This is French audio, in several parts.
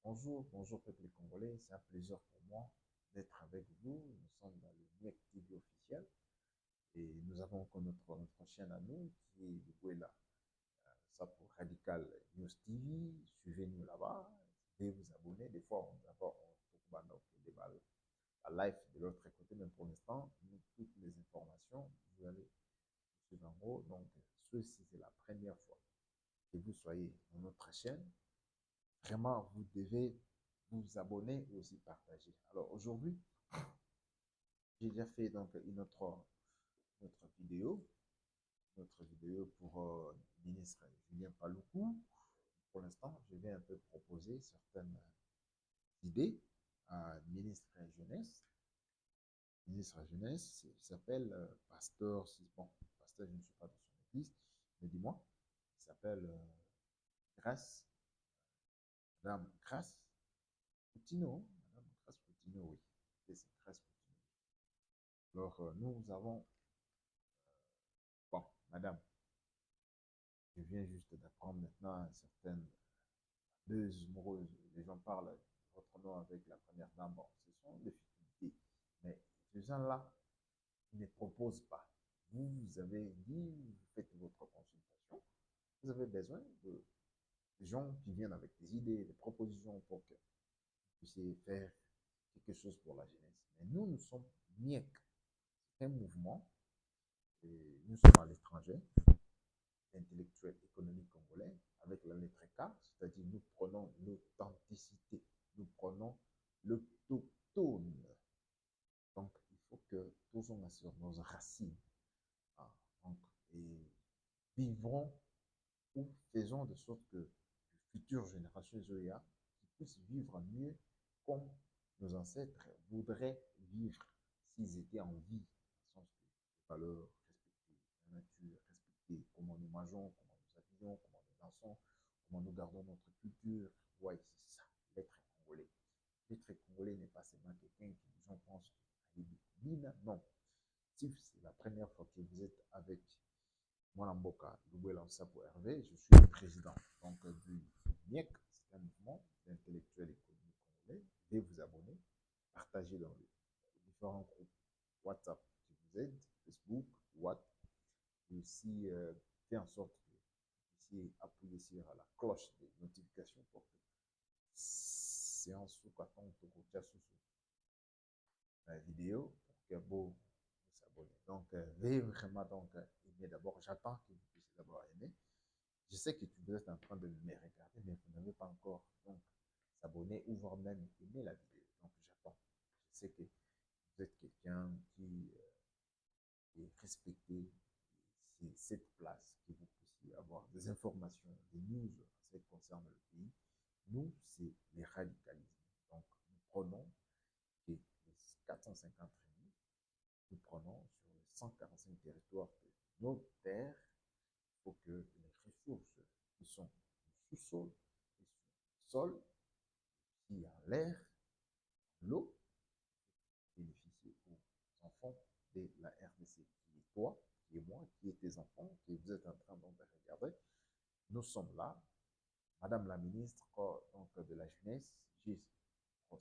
Bonjour, bonjour peuple congolais, c'est un plaisir pour moi d'être avec vous. Nous sommes dans le NIEC TV officiel et nous avons encore notre chaîne à nous qui est Lubuela. Ça pour Radical News TV, suivez-nous là-bas, veuillez vous abonner. Des fois, on débat la live de l'autre côté, mais pour l'instant, toutes les informations, vous allez suivre en haut. Donc, ceci, c'est la première fois que vous soyez dans notre chaîne. Vraiment, vous devez vous abonner et aussi partager. Alors aujourd'hui, j'ai déjà fait donc notre vidéo pour le ministre Julien Paluku. Pour l'instant, je vais un peu proposer certaines idées à ministre jeunesse. Ministre jeunesse, il s'appelle Pasteur, bon, Pasteur, je ne suis pas dans son église, mais dis-moi, il s'appelle Grâce, Madame Grâce Coutinho, Madame Grâce Coutinho, oui, c'est Grâce Coutinho. Alors, nous avons, bon, Madame, je viens juste d'apprendre maintenant certaines deux amoureuses. Les gens parlent de votre nom avec la première dame. Bon, ce sont des difficultés. Mais ces gens-là ne proposent pas. Vous avez dit, vous faites votre consultation. Vous avez besoin de gens qui viennent avec des idées, des propositions pour que vous puissiez faire quelque chose pour la jeunesse. Mais nous sommes MIEC. C'est un mouvement. Et nous sommes à l'étranger, intellectuel économique congolais, avec la lettre K, c'est-à-dire nous prenons l'authenticité, nous prenons l'autotone. Donc, il faut que tous on assure nos racines. Ah, donc, et vivrons ou faisons de sorte que les futures générations Zoya puissent vivre mieux comme nos ancêtres voudraient vivre s'ils étaient en vie, dans le sens que les valeurs, respecter la nature, respecter comment nous mangeons, comment nous habillons, comment nous dansons, comment nous gardons notre culture. Ouais, c'est ça, l'être congolais. L'être congolais n'est pas seulement quelqu'un qui, les gens pensent, non. Si c'est la première fois que vous êtes avec moi, Mboka, Lubuela Nsapo Hervé, je suis le président donc, du MIEC, c'est un mouvement d'intellectuels économiques congolais. Veuillez vous abonner, partager dans les différents groupes WhatsApp qui vous aident, Facebook, WhatsApp, et aussi faire en sorte que vous puissiez appuyer sur la cloche des notifications pour que séance sous carton sous la vidéo pour que vous vous abonnez. Donc, veuillez vraiment donc aimer d'abord. J'attends que vous puissiez d'abord aimer. Je sais que vous êtes en train de me regarder, mais vous n'avez pas encore donc s'abonner ou voire même aimer la vidéo. Donc, j'attends. Je sais que vous êtes quelqu'un qui est respecté. C'est cette place que vous puissiez avoir des informations, des news en ce qui concerne le pays. Nous, c'est les radicalismes. Donc, nous prenons les 450 tribus, nous prenons sur les 145 territoires de nos terres. Il faut que les ressources qui sont au sous-sol, qui sont au sol, qui en l'air, l'eau, bénéficier aux enfants de la RDC, qui est toi, qui est moi, qui est tes enfants, qui vous êtes en train donc de regarder. Nous sommes là. Madame la ministre donc, de la jeunesse, j'ai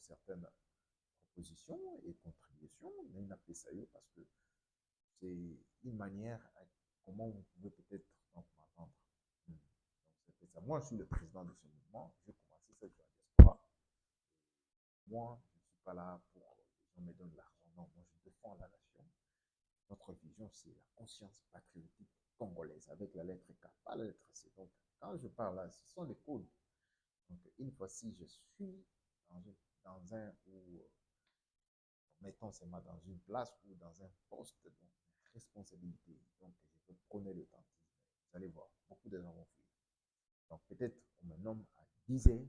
certaines propositions et contributions, mais il n'a pas ça parce que c'est une manière à comment vous pouvez peut-être m'entendre. Donc, c'est ça. Moi, je suis le président de ce mouvement. J'ai commencé cette diaspora. Moi, je ne suis pas là pour que les gens me donnent de l'argent. Non, moi, je défends la nation. Notre vision, c'est la conscience patriotique congolaise avec la lettre K, pas la lettre C. Donc, quand je parle là, ce sont des codes. Donc, une fois si je suis dans un ou mettons seulement dans une place ou dans un poste de responsabilité, donc je peux prôner le temps. Vous allez voir, beaucoup de gens vont fuir. Donc peut-être on me nomme à 10 heures,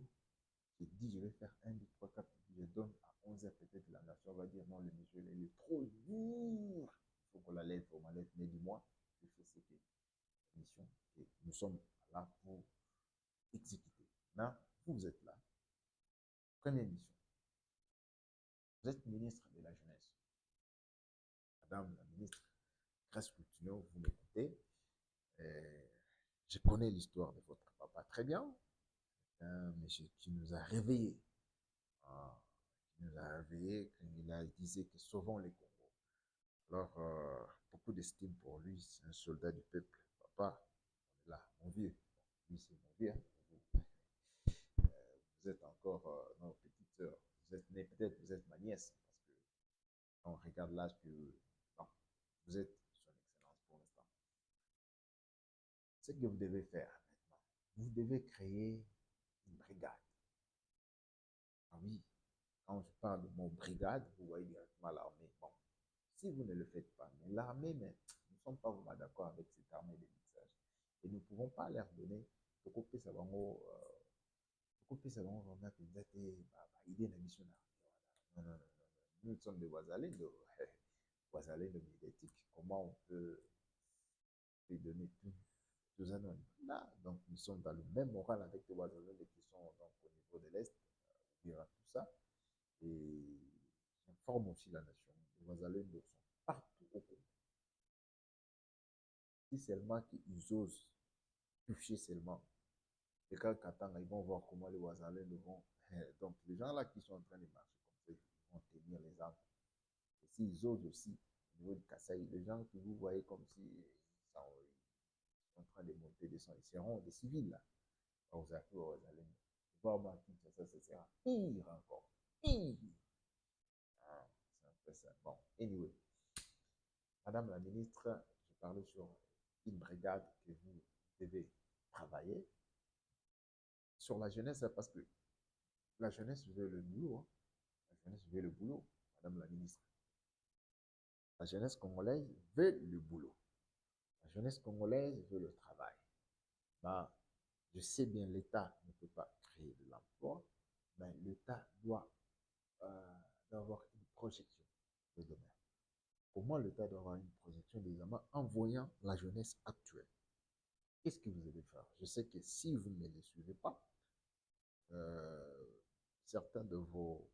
je dis je vais faire 1, 2, 3, 4, je donne à 11 heures, peut-être la nation va dire non, le monsieur il est trop lourd, il faut qu'on la lève, on m'enlève, mais dis-moi, je fais ce que la mission et nous sommes là pour exécuter. Là, vous êtes là. Première mission. Vous êtes ministre de la Jeunesse. Madame la ministre Grâce Coutinho, vous m'écoutez. Je connais l'histoire de votre papa très bien. un monsieur qui nous a réveillés. Ah, qui nous a réveillés, il a disait que sauvons les Congos. Alors, beaucoup d'estime pour lui, c'est un soldat du peuple. Papa, on est là, mon vieux. Lui, c'est mon vieux. Hein. Vous êtes encore nos petites sœurs. Vous êtes née, peut-être, vous êtes ma nièce. Parce que quand on regarde l'âge que. Non, vous êtes son excellence pour l'instant. Ce que vous devez faire maintenant, vous devez créer une brigade. Ah oui, quand je parle de mon brigade, vous voyez directement l'armée. Bon, si vous ne le faites pas, mais l'armée, mais nous ne sommes pas vraiment d'accord avec cette armée de mixage. Et nous ne pouvons pas leur donner beaucoup ça va beaucoup ça va vraiment que vous êtes idée de mission. Non, non, non, non. Nous sommes des voisins de voisins de médiatique. Comment on peut lui donner tous anonymes là? Donc, nous sommes dans le même moral avec les voisins qui sont donc au niveau de l'Est, il y aura tout ça. Et j'informe aussi la nation. Les Wazalendo sont partout au Congo. Si seulement qu'ils osent toucher seulement, et quand Katanga, ils vont voir comment les Wazalendo vont. Donc, les gens là qui sont en train de marcher comme ça, ils vont tenir les armes. Et s'ils osent aussi, au niveau du Kassai, les gens que vous voyez comme si ils sont en train de monter des sons, ils seront des civils là. On vous appelle aux Wazalendo. Voir ça sera pire encore. Pire. Ah, c'est un peu ça. Bon, anyway. Madame la ministre, je parlais sur une brigade que vous devez travailler sur la jeunesse parce que la jeunesse veut le boulot. Hein. La jeunesse veut le boulot, Madame la ministre. La jeunesse congolaise veut le boulot. La jeunesse congolaise veut le travail. Bah, je sais bien l'État ne peut pas créer de l'emploi, mais l'État doit avoir une projection de demain. Comment l'État doit avoir une projection des demain en voyant la jeunesse actuelle? Qu'est-ce que vous allez faire? Je sais que si vous ne les suivez pas, euh, certains euh, de vos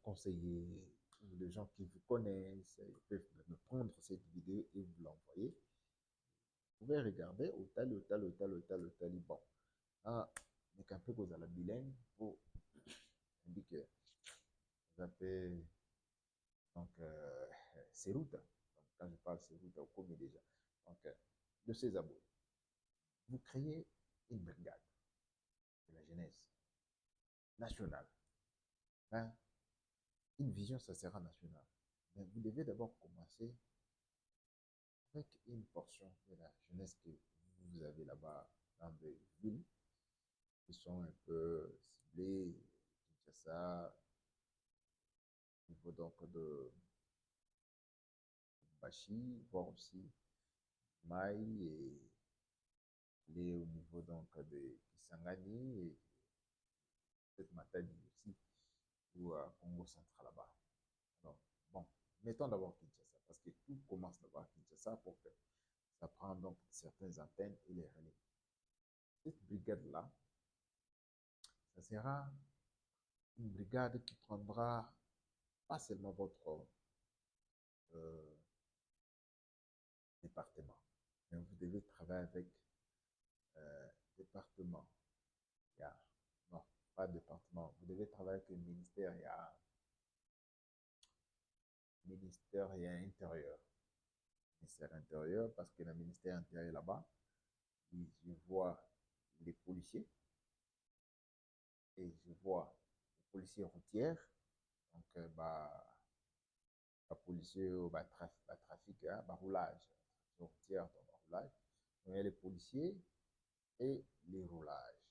conseillers ou des gens qui vous connaissent, ils peuvent me prendre cette vidéo et vous l'envoyer. Vous pouvez regarder au tel, au tel, au tel, au tel, au tel. Bon, ah, mais qu'un peu vous à la bilingue pour indiquer, vous appelez donc ces routes. Donc, quand je parle ces routes, vous connaissez déjà. Donc, de ces abonnés, vous créez une brigade de la jeunesse nationale. Hein? Une vision, ça sera national. Mais vous devez d'abord commencer avec une portion de la jeunesse que vous avez là-bas dans des villes qui sont un peu ciblées, Kinshasa, au niveau donc de Bachi, voire aussi Maï et les au niveau donc de Kisangani et peut-être Matadi aussi, ou à Congo central là-bas. Alors, bon, mettons d'abord Kinshasa, parce que tout commence d'abord à Kinshasa pour que ça prend donc certaines antennes et les relais. Cette brigade-là, ça sera une brigade qui prendra pas seulement votre euh, département, mais vous devez travailler avec département. Il y a, non, pas département. Vous devez travailler avec le ministère. Il y a ministère et intérieur. Ministère intérieur, parce que le ministère intérieur là-bas, je vois les policiers et je vois les policiers routiers. Donc, la policier, trafic, hein, roulage, routière, roulage. Donc, il y a les policiers et les roulages.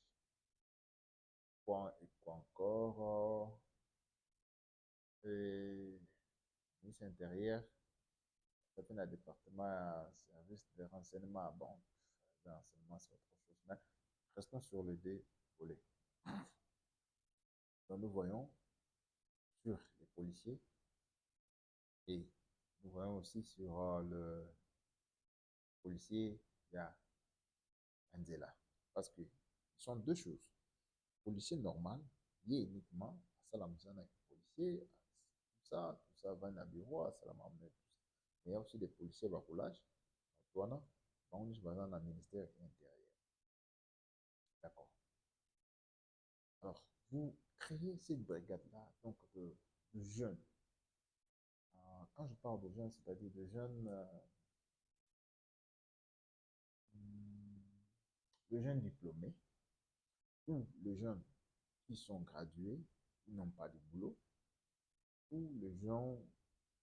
Quoi, et quoi encore? Et ministre intérieur, ça fait un département service de renseignement. Bon, le renseignement, c'est autre chose. Mais restons sur les deux volets. Donc, nous voyons sur les policiers et nous voyons aussi sur le policier, il y a Anzela. Parce que ce sont deux choses. Policier normal, il est uniquement à Salamzana policier, tout ça va dans le bureau, à Salamamne, tout ça. Mais il y a aussi des policiers à roulage, Antoine, on va dans le ministère intérieur. vous créez cette brigade-là, donc de jeunes. Quand je parle de jeunes, c'est-à-dire de jeunes, de jeunes diplômés, ou les jeunes qui sont gradués, qui n'ont pas de boulot, ou les gens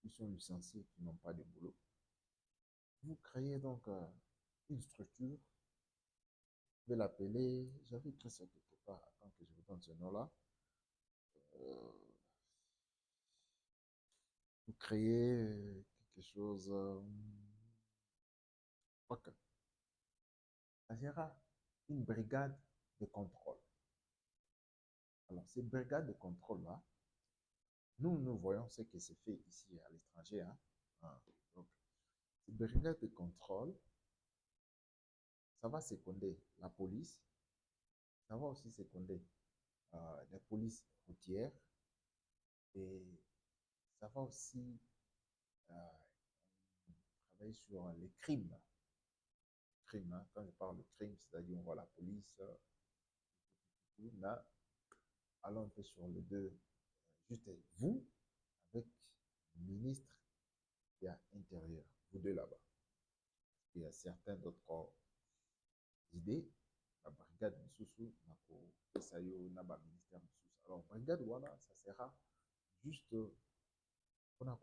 qui sont licenciés, qui n'ont pas de boulot. Vous créez donc une structure, je vais l'appeler, j'avais écrit ça quelque part, attends que je vous donne ce nom-là. Euh, vous créez quelque chose, ok, ça sera une brigade de contrôle. Alors, ces brigades de contrôle-là, nous voyons ce qui se fait ici à l'étranger. Hein. Donc, ces brigades de contrôle, ça va seconder la police, ça va aussi seconder la police routière et ça va aussi euh, travailler sur les crimes. Crime, hein. Quand je parle de crime, c'est-à-dire on voit la police, là, allons un peu sur les deux. Juste vous, avec le ministre qui est à l'intérieur, vous deux là-bas. Il y a certaines d'autres idées. La brigade Moussoussou, Nako, Pesayo, Naba, ministère Moussoussou. Alors, brigade Wana, ça sera juste qu'on a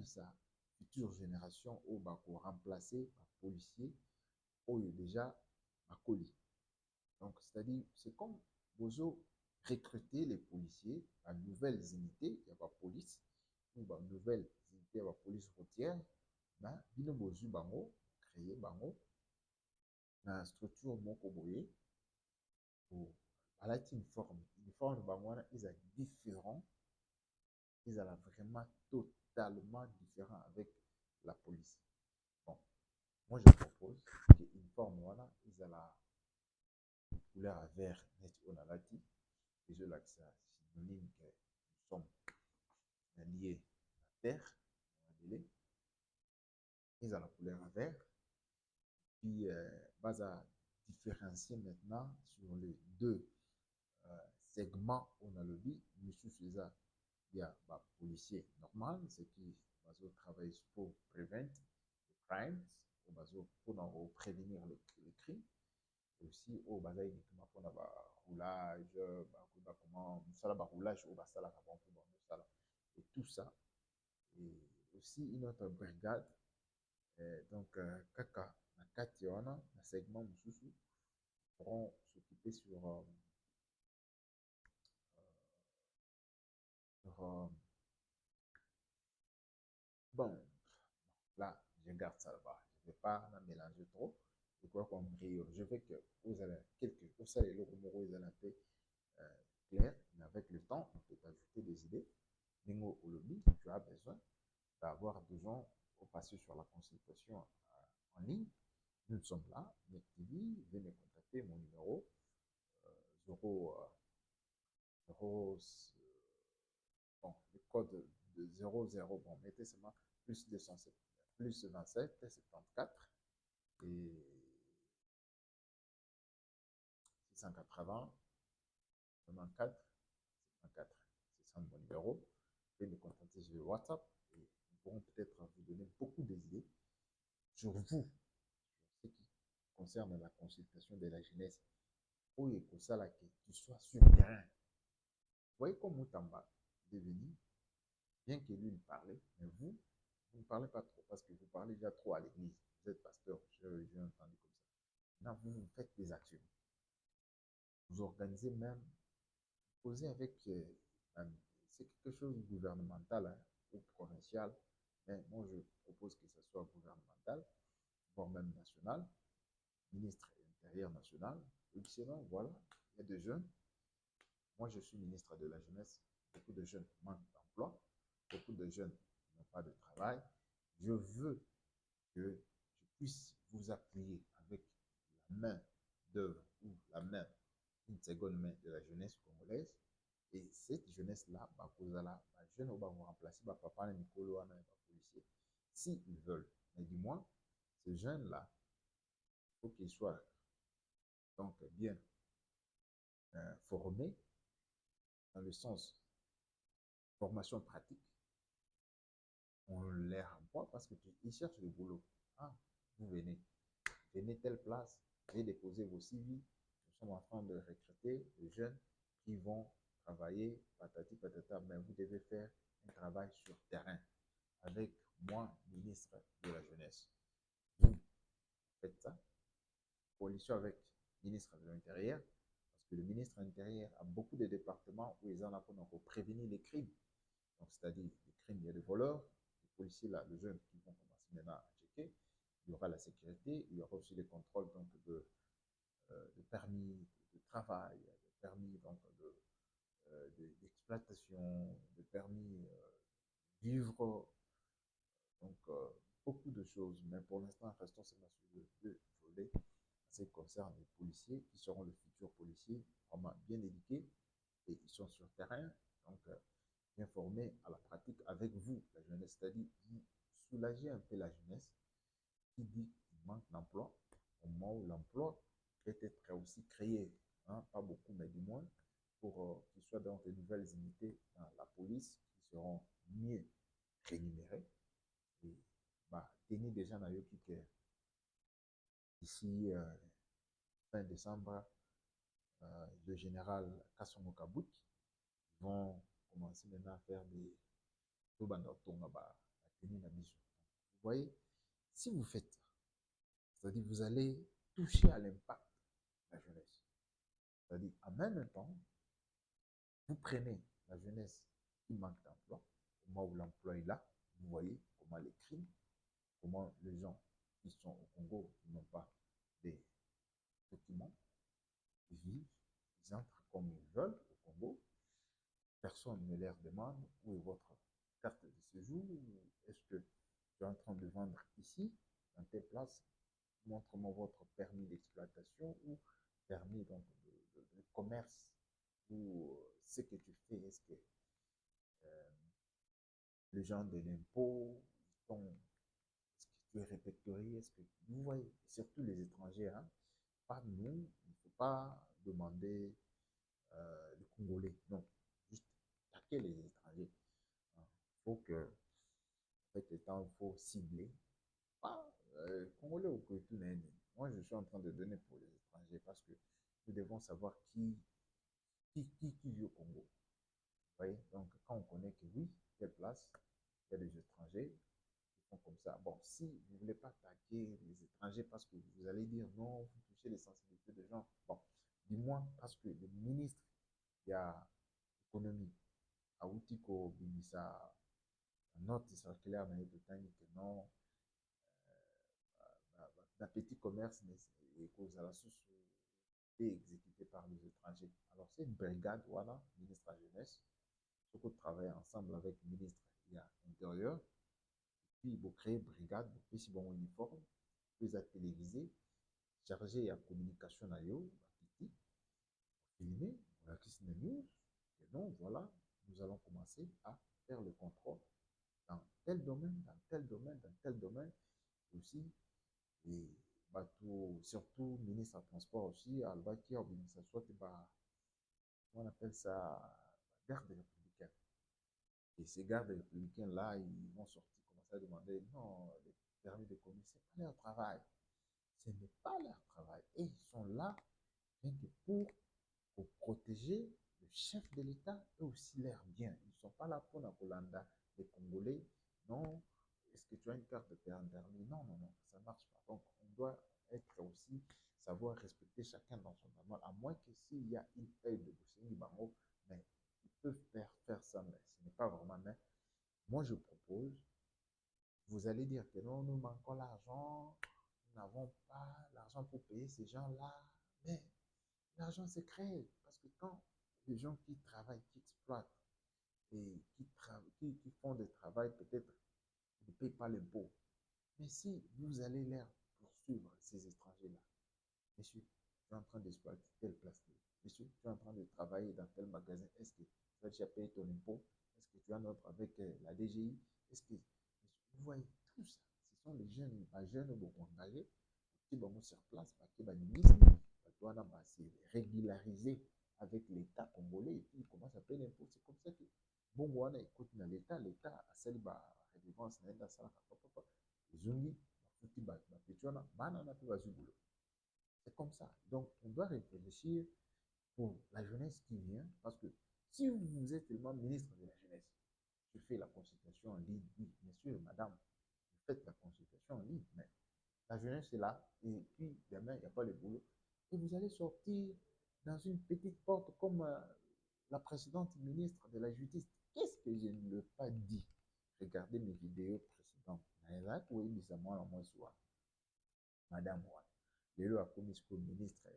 ça, future génération, au bako remplacer par policier, au déjà à colis. Donc, c'est-à-dire, c'est comme Bozo recruter les policiers à nouvelles unités, il y a pas police, ou à nouvelles unités, il y a pas police routière, mais bino Bozo bango, créer bango, dans la structure moko boye, pour à une forme bango, ils sont différents, ils sont vraiment totalement différents avec la police. Bon, moi je propose qu'une forme, voilà, ils ont la couleur à vert net onalati, et je l'accès synonyme que nous sommes liés à terre, ils ont la couleur à vert, puis base à différencier maintenant sur les deux segments on a le dit, monsieur César, il y a bah, policier normal, ce qui va travailler pour prevent les crimes, pour prévenir les crimes, et aussi au bazar uniquement pour le roulage, comment ça la roulage au basala avant pour ça et tout ça, et aussi une autre brigade, donc kaka na kati wana na segment mususu pourront s'occuper sur bon, là, je garde ça là-bas. Je ne vais pas la mélanger trop. Je crois qu'on brille. Je veux que vous allez quelques, vous allez le Romero, ils allaient un peu clair, mais avec le temps, on peut ajouter des idées. Ningo Olobi, tu as besoin d'avoir des gens au passé sur la consultation en ligne. Nous sommes là, NetTV, venez contacter mon numéro 0, 0 bon, le code de 00, bon, mettez seulement plus 207, plus 27, 74 et 680, 94, 74. C'est ça mon numéro. Vous pouvez me contacter sur le WhatsApp et nous pourrons peut-être vous donner beaucoup d'idées sur vous, sur ce qui concerne la consultation de la jeunesse. Pour que ça, là, que tu sois sur le terrain. Vous voyez comme Moutamba est venu, bien que lui il parlait, mais vous ne parlez pas trop parce que vous parlez déjà trop à l'église. Vous êtes pasteur, j'ai entendu comme ça. Maintenant, vous faites des actions. Vous organisez même, vous posez avec, c'est quelque chose de gouvernemental hein, ou provincial, mais moi je propose que ce soit gouvernemental, voire même national, ministre intérieur national. Et sinon, voilà, il y a des jeunes. Moi, je suis ministre de la jeunesse. Beaucoup de jeunes manquent d'emploi. Beaucoup de jeunes n'ont pas de travail. Je veux que je puisse vous appuyer avec la main d'œuvre ou la main, une seconde main de la jeunesse congolaise. Et cette jeunesse-là, bah, jeune va vous remplacer, bah, papa, Nicolo, Anna, policier, s'ils veulent. Mais du moins, ces jeunes-là, il faut qu'ils soient donc bien formés, dans le sens formation pratique, on les renvoie parce qu'ils cherchent le boulot. Ah, vous venez telle place, j'ai déposé vos CV, nous sommes en train de recruter des jeunes qui vont travailler, patati patata, mais vous devez faire un travail sur terrain avec moi, ministre de la Jeunesse. Vous faites ça, coalition avec le ministre de l'Intérieur, parce que le ministre de l'Intérieur a beaucoup de départements où ils en ont pour prévenir les crimes. Donc, c'est-à-dire les crimes, il y a des voleurs, les policiers, là, les jeunes qui vont commencer maintenant à checker. Il y aura la sécurité, il y aura aussi les contrôles donc, de permis de travail, de permis donc, d'exploitation, de permis de vivre. Donc, beaucoup de choses. Mais pour l'instant, restons seulement sur les deux volets. Ce qui concerne les policiers, qui seront les futurs policiers, vraiment bien éduqués, et ils sont sur terrain, donc bien formés à la pratique avec vous, la jeunesse. C'est-à-dire, vous soulagez un peu la jeunesse qui dit qu'il manque d'emploi, au moment où l'emploi peut être aussi créé, hein, pas beaucoup, mais du moins, pour qu'il soit dans de nouvelles unités dans la police qui seront mieux rémunérées. Et bah, tenir déjà dans le ici, fin décembre, le général Kassomo Kabout vont commencer maintenant à faire des vous voyez, si vous faites ça, c'est-à-dire vous allez toucher à l'impact de la jeunesse. C'est-à-dire en même temps, vous prenez la jeunesse qui manque d'emploi, au moment où l'emploi est là, vous voyez comment les crimes, comment les gens qui sont au Congo, qui n'ont pas des documents, ils vivent, ils entrent comme ils veulent au Congo, personne ne leur demande où est votre carte de séjour, est-ce que tu es en train de vendre ici, dans telle place, montre-moi votre permis d'exploitation ou permis donc, de commerce ou ce que tu fais, est-ce que euh, les gens de l'impôt, est-ce que tu es répertorié, est-ce que vous voyez, surtout les étrangers, hein, pas nous, il ne faut pas demander les Congolais, non, juste attaquer les étrangers. Il faut que, avec le temps, il faut cibler. Pas Congolais ou que tout n'est. Moi, je suis en train de donner pour les étrangers parce que nous devons savoir qui vit au Congo. Vous voyez? Donc, quand on connaît que oui, telle place, il y a des étrangers qui font comme ça. Bon, si vous ne voulez pas attaquer les étrangers parce que vous allez dire non, vous touchez les sensibilités des gens. Bon, du moins parce que le ministre, il y a économie, à Outiko, Bimisa, note circulaire, mais il que non, d'un petit commerce et cause à la source exécuté par les étrangers. Alors, c'est une brigade, voilà, ministre de la Jeunesse, ce qu'on travaille ensemble avec le ministre de l'Intérieur, puis vous créez une brigade, vous faites bon uniforme, vous êtes télévisé, chargé à communication à yo, filmé, voilà, qui se news, et donc voilà, nous allons commencer à faire le contrôle dans tel domaine, dans tel domaine, dans tel domaine, aussi, et bateau, surtout ministre des Transports aussi, à qui organise ça, soit on appelle ça garde républicaine. Et ces gardes républicains-là, ils vont sortir, commencer à demander, non, les permis de conduire, ce n'est pas leur travail. Ce n'est pas leur travail. Et ils sont là rien que pour protéger le chef de l'État et aussi leurs biens. Ils ne sont pas là pour la Colanda, les Congolais. Non, est-ce que tu as une carte de permis? Non, non, non, ça ne marche pas. Donc, on doit être aussi, savoir respecter chacun dans son normal, à moins que s'il y a une feuille de Boussingi Bango, mais ils peuvent faire ça, mais ce n'est pas vraiment. Mais moi, je propose, vous allez dire que non, nous manquons l'argent, nous n'avons pas l'argent pour payer ces gens-là, mais l'argent c'est créé. Parce que quand les gens qui travaillent, qui exploitent et qui font des travail, peut-être ils ne payent pas l'impôt. Mais si vous allez leur poursuivre ces étrangers-là, monsieur, tu es en train d'exploiter telle place. Monsieur, tu es en train de travailler dans tel magasin. Est-ce que tu as déjà payé ton impôt? Est-ce que tu as un autre avec la DGI? Est-ce que vous voyez tout ça? Ce sont les jeunes, les jeunes beaucoup engagés qui vont sur place, qui vont ministre, c'est régularisé avec l'État congolais et puis il commence à payer l'impôt. C'est comme ça que bon, on écoute dans l'État, l'État a celle ba redevance naenda sala papa zungi futi ba petiona bana na pe boulot. C'est comme ça. Donc on doit réfléchir pour la jeunesse qui vient parce que si vous êtes tellement ministre de la jeunesse, je fais la consultation en ligne, oui, bien sûr, madame, vous faites la consultation en ligne, mais la jeunesse est là, et puis demain, il n'y a pas le boulot. Et vous allez sortir dans une petite porte comme la précédente ministre de la Justice. Qu'est-ce que je ne lui ai pas dit? Regardez mes vidéos précédentes. Madame, le a commis comme ministre,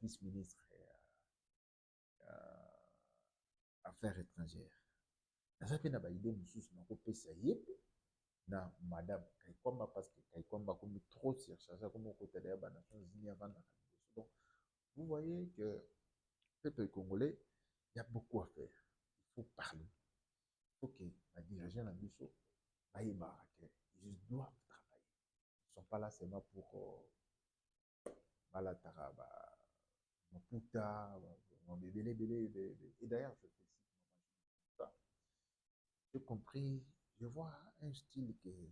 vice-ministre affaires étrangères. Nazaki na ba idée mususu na kopesa ye na madame Kaikwamba parce que Kaikwamba comme trop surchargé comme au côté de la Nations Unies avant la. Donc vous voyez que peuple congolais, il y a beaucoup à faire. Il faut parler. Il faut que la dirigeants la mission ils doivent travailler. Ils ne sont pas là seulement pour Balatara, Maputa, et d'ailleurs, je félicite ça. J'ai compris, je vois un style qui est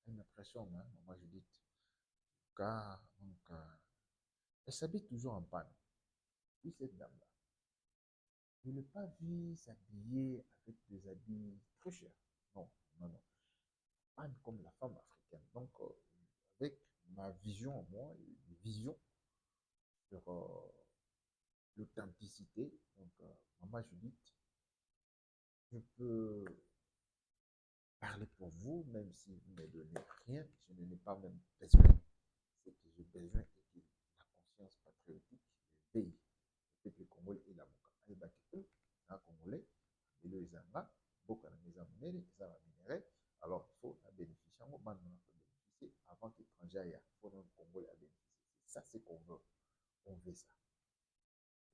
une impression, hein, moi je dis, car donc, elle s'habille toujours en panne. Oui, cette dame-là. Je ne l'ai pas vu s'habiller avec des habits très chers. Non, non, non. Panne comme la femme africaine. Donc, avec ma vision, moi, une vision sur l'authenticité, donc, Maman Judith, je peux parler pour vous, même si vous ne me donnez rien, je n'en ai pas même besoin. Ce que j'ai besoin est que la conscience patriotique veille. Le peuple congolais et la moka. Et bah, un Congolais, et le Zanga, beaucoup de mes amis, ils ont minéré. Alors, il faut bénéficier, on va bénéficier avant que l'étranger aille. Il faut que le Congolais bénéficie. C'est ça, c'est qu'on veut. On veut ça.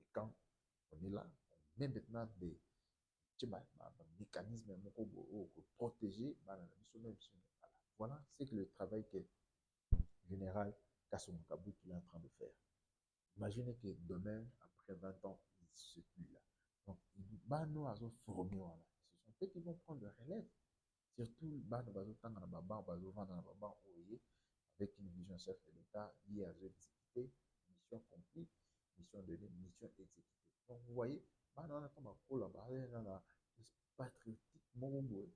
Et quand on est là, on met maintenant des mécanismes pour protéger voilà, c'est le travail que le général Kassoum Kabou est en train de faire. Imaginez que demain, après 20 ans, il ne se plus là. Donc, Bano a formé, voilà. Ce sont eux qui vont prendre le relève. Surtout, Bano Bazo Tanga Baba, Bazo Vanda Baba, avec une vision chef de l'État, liée à l'exécuté, mission accomplie, mission donnée, mission exécutée. Donc, vous voyez, Bano a comme un rôle là-bas, patriotique, mon et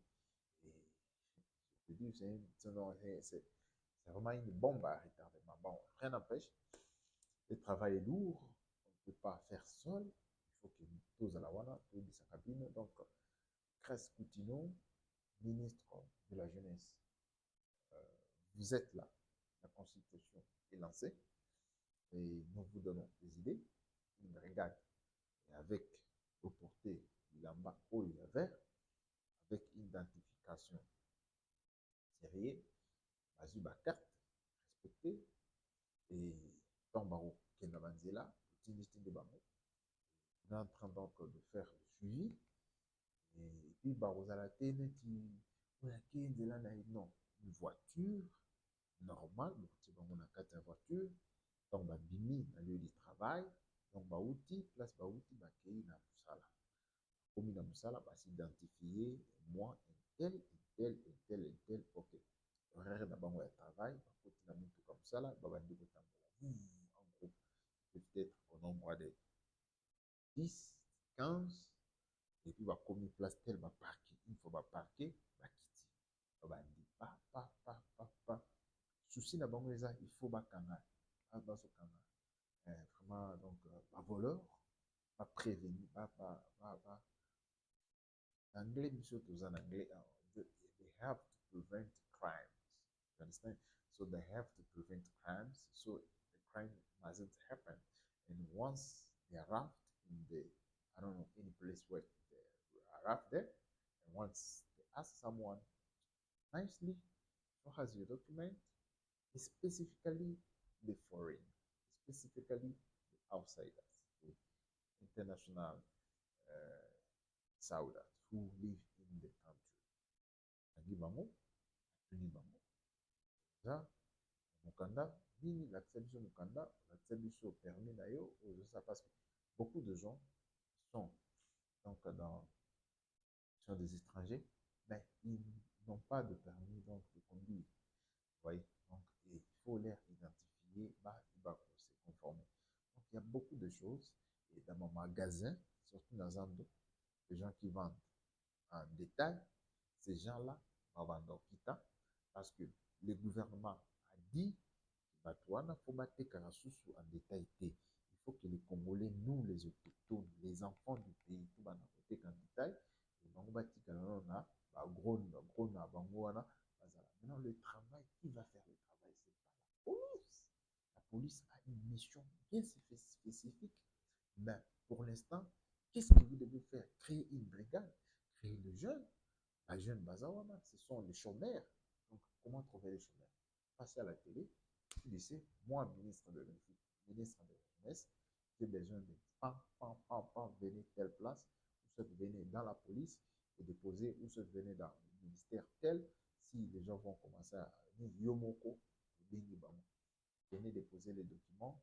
je dis, c'est vraiment une bombe à retardement. Bon, rien n'empêche, le travail est lourd, on ne peut pas faire seul, il faut que nous tous à la wana, tous sa cabine. Donc, Crès Coutinho, ministre de la Jeunesse, vous êtes là, la Constitution est lancée, et nous vous donnons des idées, une brigade, et avec au porté, il en bas, haut et vert, avec identification sérieux, Azuba carte, respectée, et Tambaro Kenabanzela, Tinistin de Bango. On est en train donc de faire le suivi. Et puis, Barozala Tene, non, une voiture normale, on a quatre voitures, donc Bimi, dans le lieu du travail, donc Baouti, place Baouti, Bakei, na Moussala. Comme na Moussala, va s'identifier, moi, un tel, un tel, un tel, un tel, ok. Horaire d'abord, on travail, on a mis tout comme ça, là, Babandi, en groupe, peut-être au nombre de 10, 15, et puis, va commis place tel, va parquer. Une fois, va parquer, va quitter. Va dire, pas. Souci d'abord, il faut va canal. Vraiment, donc, pas voleur, pas prévenu, pas. Anglais, monsieur, tous en anglais, they have to prevent crimes. You understand? So they have to prevent crimes, so the crime mustn't happen. And once they arrived in the, I don't know, any place where they arrived there, and once they ask someone nicely, who has your document, specifically the foreign, specifically the outsiders, the international Saudats who live in the country. Nagi bango, atuni bango. Ça, mukanda, nini lakisa biso mukanda, lakisa biso permis na yo, ça passe. beaucoup de gens sont donc sont des étrangers, mais ils n'ont pas de permis donc de conduire. Vous voyez, donc il faut les identifier, bah, il va se conformer. Donc il y a beaucoup de choses. Et dans mon magasin, surtout dans Zando, les gens qui vendent en détail, ces gens-là vont vendre au Kita parce que le gouvernement a dit Batouana, faut battre Karasusu en détail. Il faut que les Congolais, nous les autochtones, les enfants du pays, tout va côté en détail. Et donc, bâti Kanana, gros na Bangouana. Maintenant, le travail, qui va faire le travail? C'est pas la police. La police a une mission bien spécifique. Mais pour l'instant, qu'est-ce que vous devez faire? Créer une brigade, créer le jeune. La jeune Bazawana, ce sont les chômeurs. Donc, comment trouver les chômeurs? Passer à la télé, tu sais, moi, ministre de la jeunesse, j'ai besoin de venir telle place, ou soit venir dans la police et déposer, ou soit venir dans le ministère tel, si les gens vont commencer à dire Yomoko, venez déposer les documents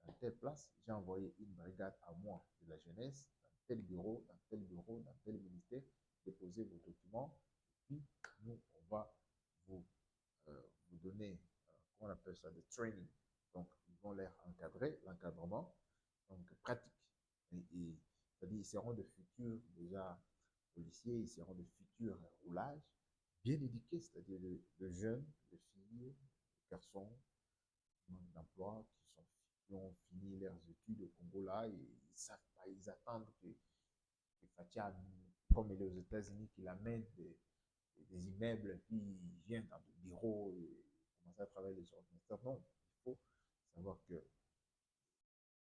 dans telle place, j'ai envoyé une brigade à moi de la jeunesse, dans tel bureau, dans tel bureau, dans tel ministère, déposer vos documents, puis nous, on va vous, vous donner, comment on appelle ça, des training. Donc, ils vont les encadrer, l'encadrement, donc pratique. C'est-à-dire, ils seront de futurs déjà policiers, ils seront de futurs roulages, bien éduqués, c'est-à-dire de jeunes, de filles, de garçons, manque d'emploi, qui ont fini leurs études au Congo là, et ils savent pas, ils attendent que Fatia, comme il est aux États-Unis, qu'il amène des immeubles, puis ils viennent dans des bureaux et commencent à travailler les ordinateurs. Non, il faut savoir que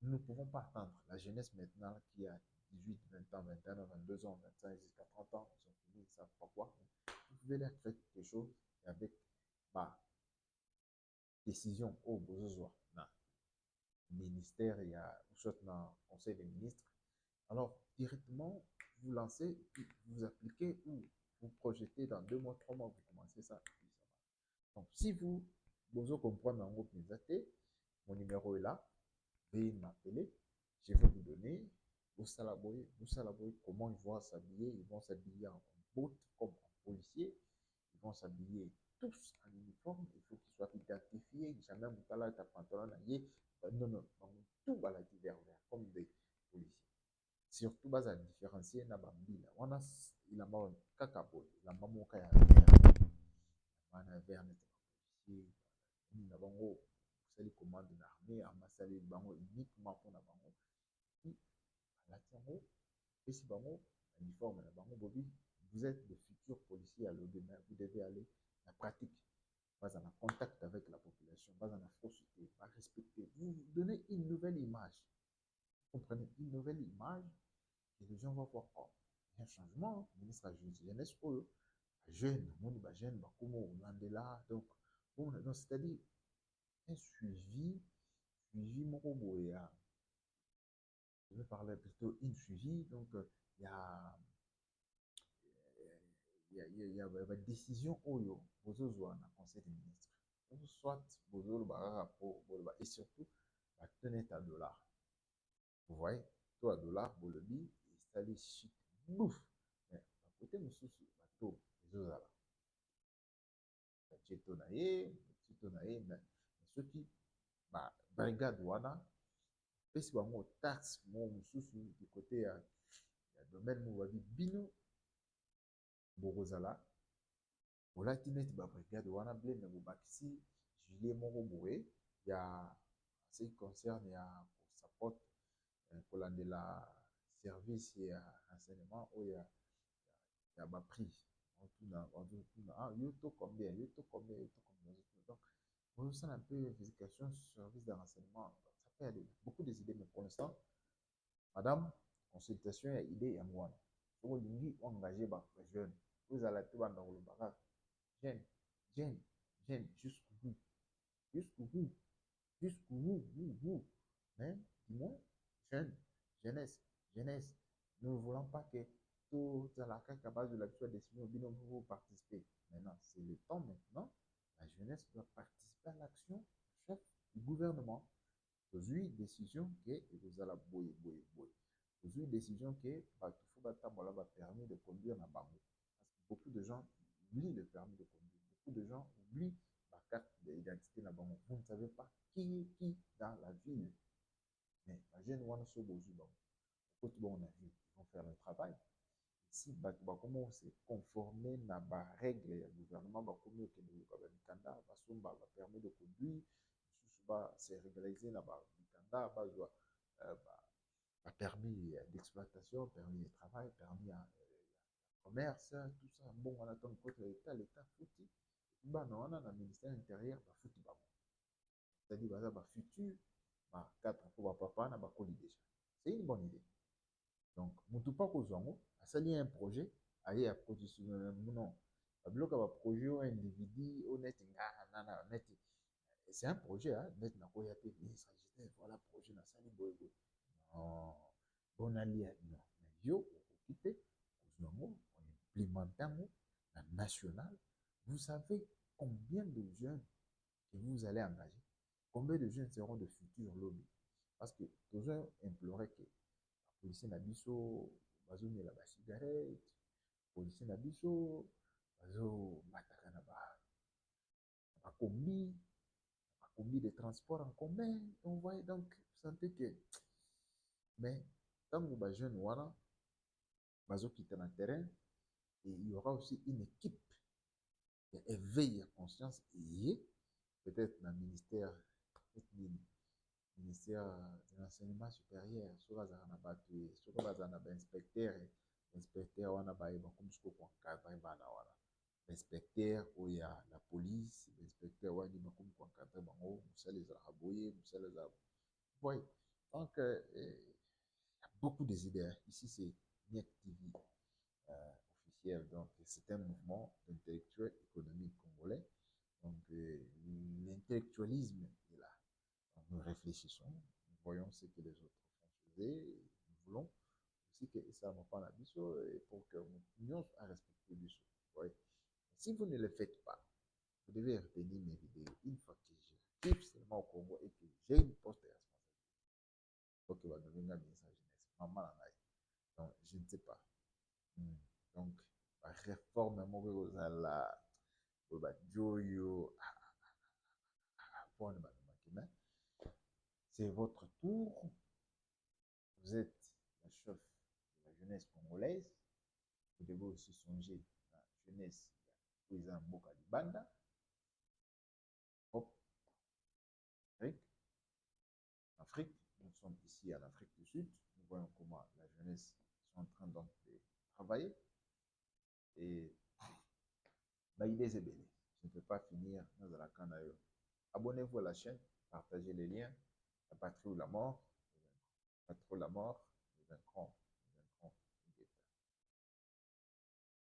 nous ne pouvons pas attendre. La jeunesse maintenant qui a 18, 20 ans, 21 ans, 22 ans, 25 jusqu'à 30 ans, ils sont finis, ils ne savent pas quoi. Vous pouvez leur faire quelque chose avec ma décision au besoin. Ministère, il y a un conseil des ministres. Alors, directement, vous lancez, vous appliquez ou vous projetez dans 2 mois, 3 mois, vous commencez ça. Donc, si vous comprenez en groupe Misaté, mon numéro est là, veuillez m'appeler, je vais vous donner, vous salaboyez, comment ils vont s'habiller. Ils vont s'habiller en bout comme en policier, ils vont s'habiller tous en uniforme, il faut qu'ils soient identifiés, jamais vous parlez de pantalon, non, non, tout va la divers comme des policiers. Surtout, bas à différencier na bambila. On a, il a mal kakabo, il a maman kaya vert, on a vert n'est pas policier, il a bango, c'est les commandes de l'armée, a massali bango uniquement pour la bango. Puis, à la tiango, et si bango, uniforme, la bango bobi, vous êtes de futurs policiers à l'Odema, vous devez aller la pratique. Pas en contact avec la population, pas en fausseté, pas respecter. Vous donnez une nouvelle image. Vous comprenez? Une nouvelle image et les gens vont voir, oh, il y a un changement. Le ministre de la jeunesse, jeune, monde bah jeune, bah comment on en est là. Donc, bon, c'est-à-dire un suivi mon robot. Je vais parler plutôt une suivi. Donc, il y a il y a une décision oyo bozozwa na conseil des ministres soit bozoloba rapport et surtout tenir à dollar. Vous voyez, toi dollar bolobi installé chic bouf, mais à côté mosusu bato ezozala cheto na ye mais soki brigade wana pesi bango taxe mo mosusu du côté ya domaine mo babi bino bokozala olati neti babrigade wana ble me bobakisi julie moko boye ya ce qui concerne ya kosupport kolandela service ya renseignement oyo ya baprix yo to combien donc bozosala un peu vérification service de renseignement. Donc, ça peut aller beaucoup des idées, mais pour l'instant madame consultation ya idée ya mwana soko olingi oengage bajeune ozala te banda kolobaka jeune, jeune, jeune, jusqu'au bout, jusqu'au bout, jusqu'au bout. Mais dis-moi, jeune, jeunesse, jeunesse, nous ne voulons pas que tout à la base de l'habitude destiné au binôme vous participer. Maintenant, c'est le temps maintenant. La jeunesse doit participer à l'action chef du gouvernement. Aujourd'hui, décision que vous allez boyer. Aujourd'hui, décision que tout le va permis de conduire dans Bango. Parce que beaucoup de gens oublient le permis de conduire. Beaucoup de gens oublient la carte d'identité dans Bango. Vous ne savez pas qui est qui dans la ville. Mais la jeune one so bozu Bango. Côté bon, on a vu, ils vont faire le travail. Si comment se conformer à la règle du gouvernement, comme le Canada, va permet de conduire, c'est régularisé dans le Canada, permis d'exploitation, permis de travail, permis de commerce, tout ça. Bon, on attend que l'État foutu. Bah, non, on a le ministère intérieur, bah, foutu, bah, c'est-à-dire, bah, futur, bah, 4 pour papa, on a colis déjà. C'est une bonne idée. Donc, Moutoupa Kozongo, ça lié un projet, aïe, à positionner, non. Bloc à projet, un individu, honnête, net. C'est un projet, hein, net, n'a pas été, mais ça, voilà, projet, n'a pas été, non, bon allié, non. Mais yo, occupé, Kozongo, on implémente la nationale. Vous savez combien de jeunes que vous allez engager? Combien de jeunes seront de futurs lobbies? Parce que toujours implorer que policier na biso bazomela basigarete, policier na biso bazomataka na bakombi de transport en commun. On voit donc, vous sentez que, mais ntango bajeune wana bazokita na terrain, et il y aura aussi une équipe qui éveille la conscience et peut-être dans le ministère de l'enseignement supérieur, sur inspecteur, inspecteur wana bayeba kumsuko kwa cadre bana wana. Inspecteur oya la police, inspecteur wani makum kwa cadre bango, musale za aboye, musale za voyez. Donc il y a beaucoup des idées. Ici c'est NIEC TV officiel, donc c'est un mouvement intellectuel économique congolais. Donc l'intellectualisme est là. Nous réfléchissons, nous voyons ce que les autres font et nous voulons aussi que ça ne pas la biso et pour que nous puissions respecter biso. Ouais. Si vous ne le faites pas, vous devez retenir mes vidéos une fois que j'arrive seulement au Congo et que j'ai une poste de responsabilité. Donc, il va devenir un ministre de la jeunesse. Maman donc, je ne sais pas. Donc, la réforme, c'est votre tour. Vous êtes la chef de la jeunesse congolaise. Vous devez aussi songer à la jeunesse président Mboka Libanda. Hop, Afrique. Nous sommes ici en Afrique du Sud. Nous voyons comment la jeunesse est en train donc de travailler. Et l'idée est belle. Je ne peux pas finir dans la canne. Abonnez-vous à la chaîne, partagez les liens. La patrie ou la mort, la patrie ou la mort, nous vaincrons.